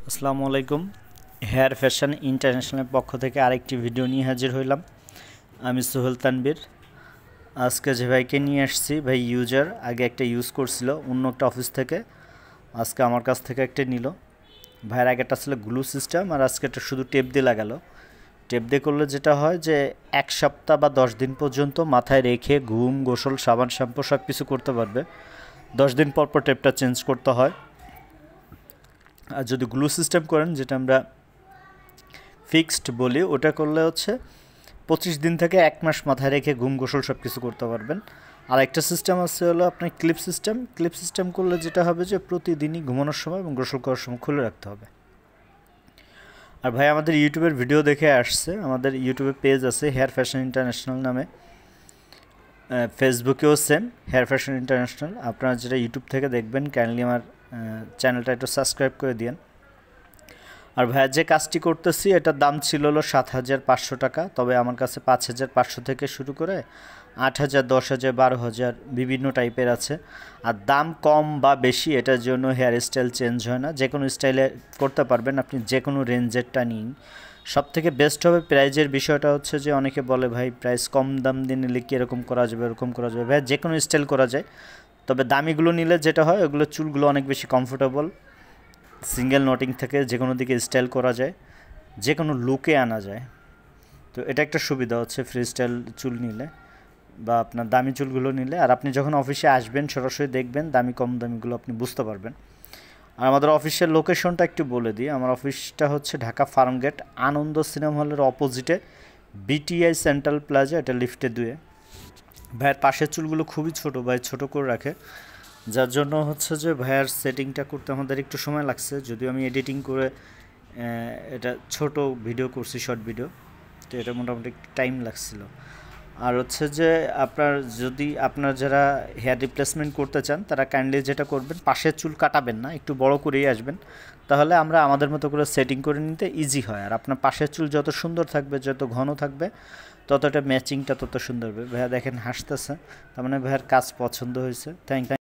আসসালামু আলাইকুম। Hair fashion ইন্টারন্যাশনালের পক্ষ থেকে আরেকটি ভিডিও নিয়ে হাজির হইলাম। আমি সোহেল তানবীর। আজকে যে ভাইকে নিয়ে আসছি, ভাই ইউজার আগে একটা ইউজ করছিল অন্য একটা অফিস থেকে, আজকে আমার কাছ থেকে একটা নিল। ভাইয়ের আগেটা ছিল গ্লু সিস্টেম, আর আজকে এটা শুধু টেপ দিয়ে লাগালো। টেপ দিয়ে করলে যেটা হয় যে 1 সপ্তাহ বা 10 দিন পর্যন্ত মাথায় রেখে ঘুম, গোসল, সাবান, শ্যাম্পু সব কিছু করতে পারবে। 10 দিন পর পর টেপটা চেঞ্জ করতে হয়। আর যদি গ্লু সিস্টেম করেন, যেটা আমরা ফিক্সড বলি, ওটা করলে হচ্ছে 25 দিন থেকে 1 মাস মাথায় রেখে ঘুম, গোসল সব কিছু করতে পারবেন। আর একটা সিস্টেম আছে হলো আপনার ক্লিপ সিস্টেম। ক্লিপ সিস্টেম করলে যেটা হবে যে প্রতিদিনই ঘুমানোর সময় এবং গোসল করার সময় খুলে রাখতে হবে। আর ভাই আমাদের ইউটিউবের ভিডিও দেখে আসছে, আমাদের ইউটিউবে পেজ আছে হেয়ার ফ্যাশন ইন্টারন্যাশনাল নামে, ফেসবুকেও সেম হেয়ার ফ্যাশন ইন্টারন্যাশনাল। আপনারা যেটা ইউটিউব থেকে দেখবেন, কাইন্ডলি আমার চ্যানেলটা একটু সাবস্ক্রাইব করে দিন। আর ভাইয়া যে কাজটি করতেছি এটার দাম ছিল হলো 7,500 টাকা, তবে আমার কাছে 5,500 থেকে শুরু করে 8,000, 10,000, 12,000 বিভিন্ন টাইপের আছে। আর দাম কম বা বেশি এটার জন্য হেয়ার স্টাইল চেঞ্জ হয় না, যে কোনো স্টাইলে করতে পারবেন আপনি, যে কোনো রেঞ্জেরটা নিন। সব থেকে বেস্ট হবে প্রাইজের বিষয়টা হচ্ছে যে অনেকে বলে ভাই প্রাইস কম দাম দিয়ে নিলে কীরকম করা যাবে, এরকম করা যাবে। ভাই যে কোনো স্টাইল করা যায়, তবে দামিগুলো নিলে যেটা হয় ওগুলো চুলগুলো অনেক বেশি কমফোর্টেবল। সিঙ্গেল নটিং থেকে যে কোনো দিকে স্টাইল করা যায়, যে কোনো লুকে আনা যায়। তো এটা একটা সুবিধা হচ্ছে ফ্রি স্টাইল চুল নিলে বা আপনার দামি চুলগুলো নিলে। আর আপনি যখন অফিসে আসবেন সরাসরি দেখবেন দামি কম দামিগুলো আপনি বুঝতে পারবেন। আর আমাদের অফিসের লোকেশনটা একটু বলে দিই। আমার অফিসটা হচ্ছে ঢাকা ফার্মগেট, আনন্দ সিনেমা হলের অপোজিটে, বিটিআই সেন্ট্রাল প্লাজা, এটা লিফটে 2-এ। ভাইয়ের পাশের চুলগুলো খুবই ছোট, ভাই ছোট করে রাখে, যার জন্য হচ্ছে যে ভাইয়ার সেটিংটা করতে আমাদের একটু সময় লাগছে। যদিও আমি এডিটিং করে এটা ছোট ভিডিও করছি, শর্ট ভিডিও, তো এটা মোটামুটি একটু টাইম লাগছিল। আর হচ্ছে যে আপনার যারা হেয়ার রিপ্লেসমেন্ট করতে চান তারা কাইন্ডলি যেটা করবেন, পাশের চুল কাটাবেন না, একটু বড় করেই আসবেন, তাহলে আমরা আমাদের মতো করে সেটিং করে নিতে ইজি হয়। আর আপনার পাশের চুল যত সুন্দর থাকবে, যত ঘন থাকবে, ততটা ম্যাচিংটা তত সুন্দর হবে। ভাইয়া দেখেন হাসতেছে, তার মানে ভাইয়ার কাজ পছন্দ হয়েছে। থ্যাংক